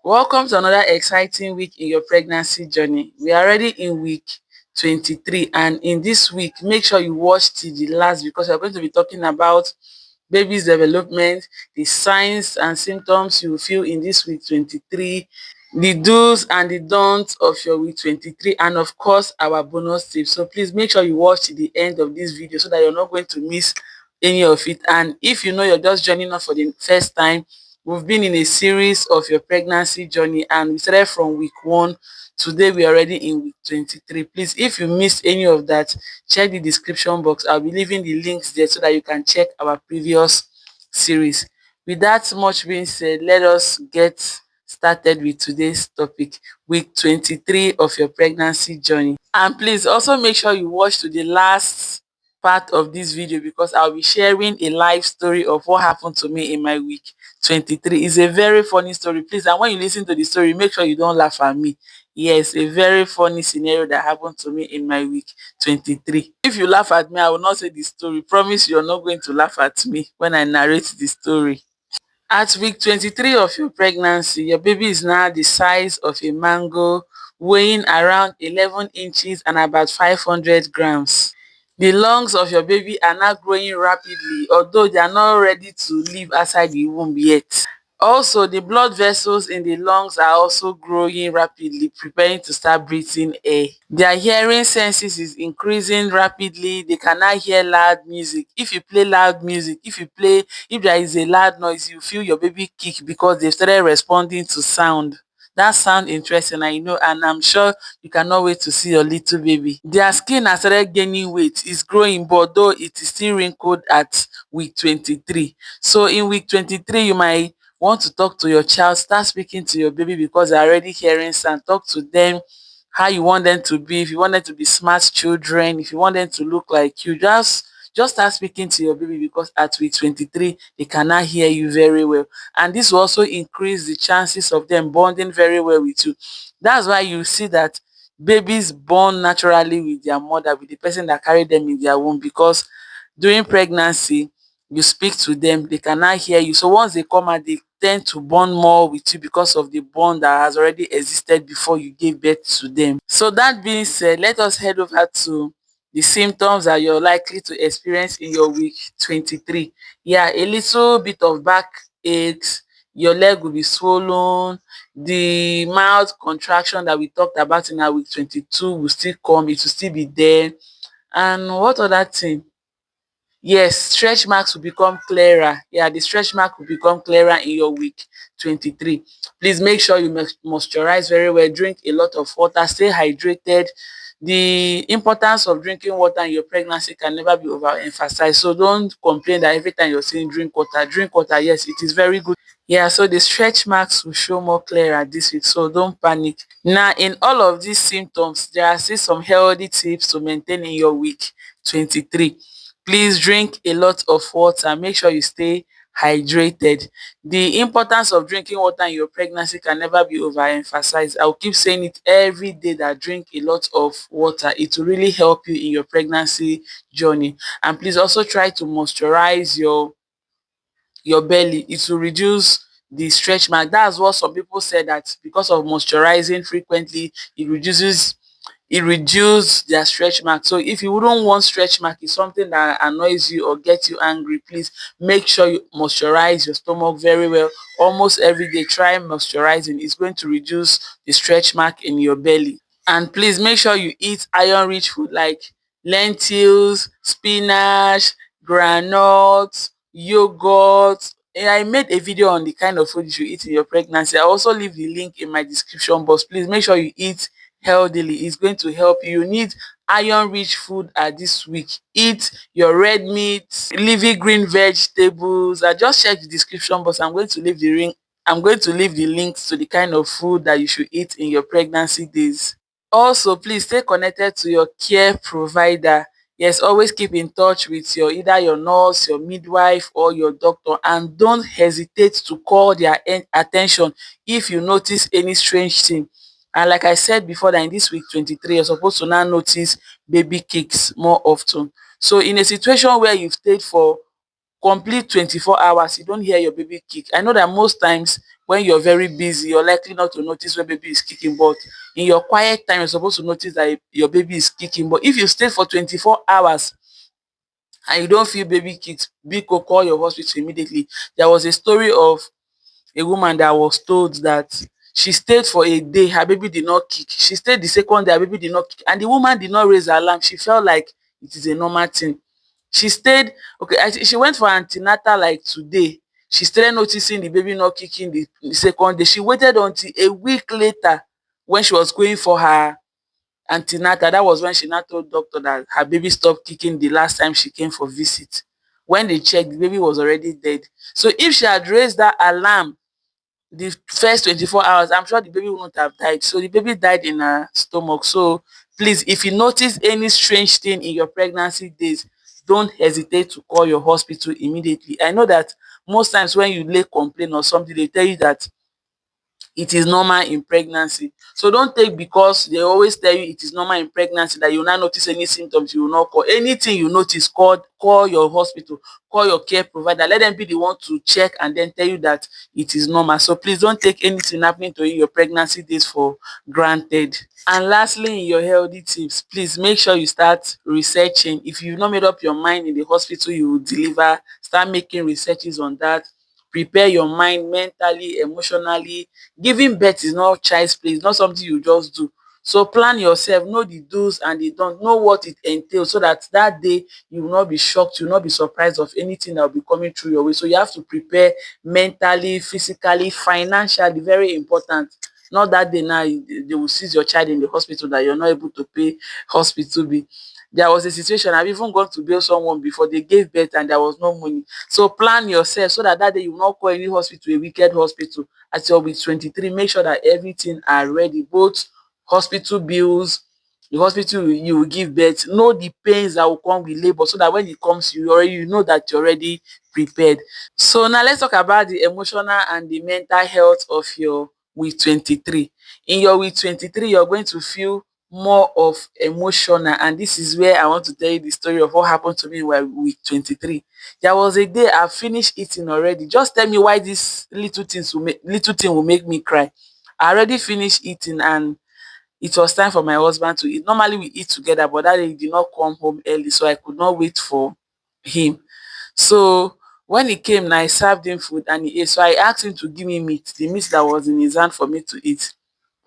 Welcome to another exciting week in your pregnancy journey. We are already in week 23, and in this week, make sure you watch till the last because we're going to be talking about baby's development, the signs and symptoms you will feel in this week 23, the do's and the don'ts of your week 23, and of course, our bonus tips. So please make sure you watch till the end of this video so that you're not going to miss any of it. And if you know you're just joining us for the first time, we've been in a series of your pregnancy journey and we started from week 1. Today we're already in week 23. Please, if you missed any of that, check the description box. I'll be leaving the links there so that you can check our previous series. With that much being said, let us get started with today's topic, week 23 of your pregnancy journey. And please also make sure you watch to the last part of this video because I'll be sharing a life story of what happened to me in my week 23. It's a very funny story, please, and when you listen to the story, make sure you don't laugh at me. Yes, a very funny scenario that happened to me in my week 23. If you laugh at me, I will not say the story. Promise you're not going to laugh at me when I narrate the story. At week 23 of your pregnancy, your baby is now the size of a mango, weighing around 11 inches and about 500 grams. The lungs of your baby are now growing rapidly, although they are not ready to live outside the womb yet. Also, the blood vessels in the lungs are also growing rapidly, preparing to start breathing air. Their hearing senses is increasing rapidly. They can now hear loud music. If you play loud music, if there is a loud noise, you feel your baby kick because they've started responding to sound. That sound interesting, I know, and I'm sure you cannot wait to see your little baby. Their skin has started gaining weight. It's growing, but though it is still wrinkled at week 23. So in week 23, you might want to talk to your child, start speaking to your baby because they're already hearing sound. Talk to them how you want them to be. If you want them to be smart children, if you want them to look like you, just start speaking to your baby because at week 23 they cannot hear you very well, and this will also increase the chances of them bonding very well with you. That's why you see that babies bond naturally with their mother, with the person that carried them in their womb, because during pregnancy you speak to them, they cannot hear you, so once they come out, they tend to bond more with you because of the bond that has already existed before you gave birth to them. So that being said, let us head over to the symptoms that you're likely to experience in your week 23. Yeah, a little bit of back aches, your leg will be swollen, the mild contraction that we talked about in our week 22 will still come, it will still be there. And what other thing? Yes, stretch marks will become clearer. Yeah, the stretch mark will become clearer in your week 23. Please make sure you moisturize very well, drink a lot of water, stay hydrated. The importance of drinking water in your pregnancy can never be overemphasized. So don't complain that every time you're saying drink water. Drink water, yes, it is very good. Yeah, so the stretch marks will show more clearer this week, so don't panic. Now, in all of these symptoms, there are still some healthy tips to maintain in your week 23. Please drink a lot of water. Make sure you stay hydrated. The importance of drinking water in your pregnancy can never be overemphasized. I'll keep saying it every day that drink a lot of water. It will really help you in your pregnancy journey. And please also try to moisturize your belly. It will reduce the stretch mark. That's what some people say, that because of moisturizing frequently, it reduces their stretch mark. So if you wouldn't want stretch mark, is something that annoys you or gets you angry, please make sure you moisturize your stomach very well. Almost every day, try moisturizing. It's going to reduce the stretch mark in your belly. And please make sure you eat iron rich food like lentils, spinach, groundnuts, yogurt. I made a video on the kind of food you should eat in your pregnancy. I also leave the link in my description box. Please make sure you eat healthily. It's going to help you. You need iron rich food this week. Eat your red meat, leafy green vegetables. I just check the description box. I'm going to leave the links to the kind of food that you should eat in your pregnancy days. Also, please stay connected to your care provider. Yes, always keep in touch with either your nurse, your midwife, or your doctor, and don't hesitate to call their attention if you notice any strange thing. And like I said before, that in this week 23, you're supposed to now notice baby kicks more often. So in a situation where you've stayed for complete 24 hours, you don't hear your baby kick. I know that most times when you're very busy, you're likely not to notice when baby is kicking, but in your quiet time, you're supposed to notice that your baby is kicking. But if you stay for 24 hours and you don't feel baby kicks, biko, call your hospital immediately. There was a story of a woman that was told that she stayed for a day, her baby did not kick. She stayed the second day, her baby did not kick, and the woman did not raise her alarm. She felt like it is a normal thing. She stayed, okay, she went for antenatal like today. She started noticing the baby not kicking the second day. She waited until a week later when she was going for her antenatal. That was when she now told doctor that her baby stopped kicking the last time she came for visit. When they checked, the baby was already dead. So if she had raised that alarm the first 24 hours, I'm sure the baby wouldn't have died. So the baby died in her stomach. So please, if you notice any strange thing in your pregnancy days, don't hesitate to call your hospital immediately. I know that most times when you lay complaint or something, they tell you that it is normal in pregnancy. So don't take because they always tell you it is normal in pregnancy that you will not notice any symptoms, you will not call. Anything you notice, call your hospital, call your care provider. Let them be the one to check and then tell you that it is normal. So please don't take anything happening to you in your pregnancy days for granted. And lastly, in your healthy tips, please make sure you start researching. If you've not made up your mind in the hospital you will deliver, start making researches on that. Prepare your mind mentally, emotionally. Giving birth is not child's play, it's not something you just do. So plan yourself, know the do's and the don't, know what it entails so that that day you will not be shocked, you will not be surprised of anything that will be coming through your way. So you have to prepare mentally, physically, financially, very important. Not that day now they will seize your child in the hospital that you're not able to pay hospital bill. There was a situation, I've even gone to bail someone before, they gave birth and there was no money. So plan yourself so that that day you will not call any hospital a wicked hospital. At your week 23, make sure that everything are ready, both hospital bills, the hospital you will give birth, know the pains that will come with labor so that when it comes you know that you're already prepared. So now let's talk about the emotional and the mental health of your week 23. In your week 23, you're going to feel more of emotional, and this is where I want to tell you the story of what happened to me in my week 23. There was a day I finished eating already. Just tell me why this little thing will make me cry. I already finished eating and it was time for my husband to eat. Normally we eat together, but that day he did not come home early, so I could not wait for him. So when he came now, I served him food and he ate. So I asked him to give me meat, the meat that was in his hand for me to eat.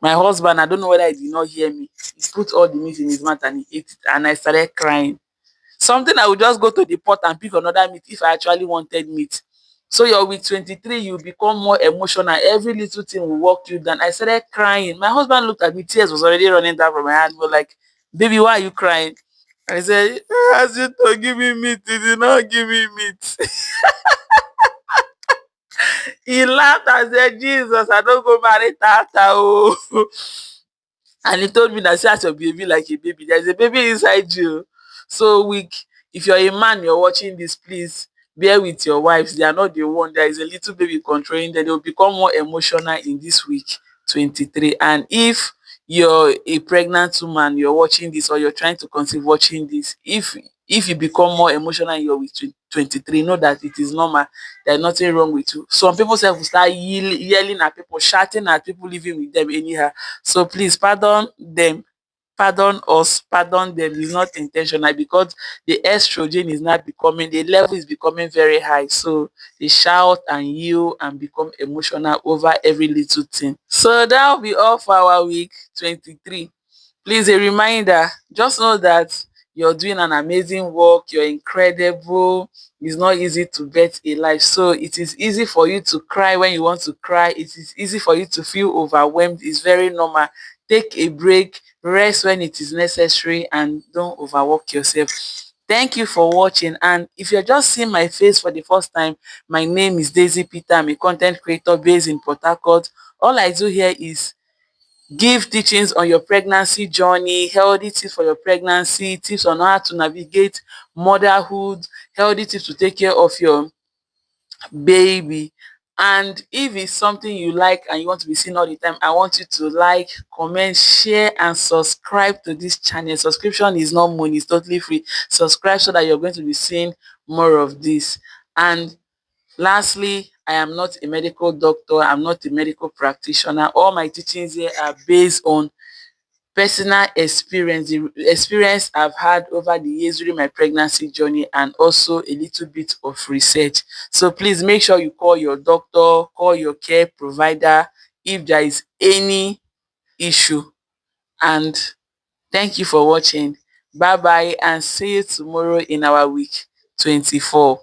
My husband, I don't know whether he did not hear me. He put all the meat in his mouth and he ate it, and I started crying. Something I would just go to the pot and pick another meat if I actually wanted meat. So your week 23, you become more emotional. Every little thing will walk you down. I started crying. My husband looked at me, tears was already running down from my hand. He was like, baby, why are you crying? I said, ask you to give me meat, you did not give me meat. He laughed and said, Jesus, I don't go marry Tata. Oh. And he told me that see as your baby like a baby, there's a baby inside you. So weak. If you're a man, you're watching this, please bear with your wives. They are not the one. There is a little baby controlling them. They will become more emotional in this week 23. And if you're a pregnant woman, you're watching this, or you're trying to conceive watching this, if you become more emotional in your week 23, know that it is normal. There's nothing wrong with you. Some people say will start yelling at people, shouting at people living with them anyhow. So please pardon them, pardon us, pardon them. It's not intentional because the estrogen is not becoming, the level is becoming very high. So they shout and yell and become emotional over every little thing. So that will be all for our week 23. Please, a reminder, just know that you're doing an amazing work, you're incredible. It's not easy to bet a life. So it is easy for you to cry when you want to cry. It is easy for you to feel overwhelmed. It's very normal. Take a break, rest when it is necessary, and don't overwork yourself. Thank you for watching. And if you're just seeing my face for the first time, my name is Daisy Peter. I'm a content creator based in Port Harcourt. All I do here is give teachings on your pregnancy journey, healthy tips for your pregnancy, tips on how to navigate motherhood, healthy tips to take care of your baby. And if it's something you like and you want to be seen all the time, I want you to like, comment, share, and subscribe to this channel. Subscription is not money, it's totally free. Subscribe so that you're going to be seeing more of this. And lastly, I am not a medical doctor. I'm not a medical practitioner. All my teachings here are based on personal experience, the experience I've had over the years during my pregnancy journey, and also a little bit of research. So please make sure you call your doctor, call your care provider if there is any issue. And thank you for watching. Bye bye, and see you tomorrow in our week 24.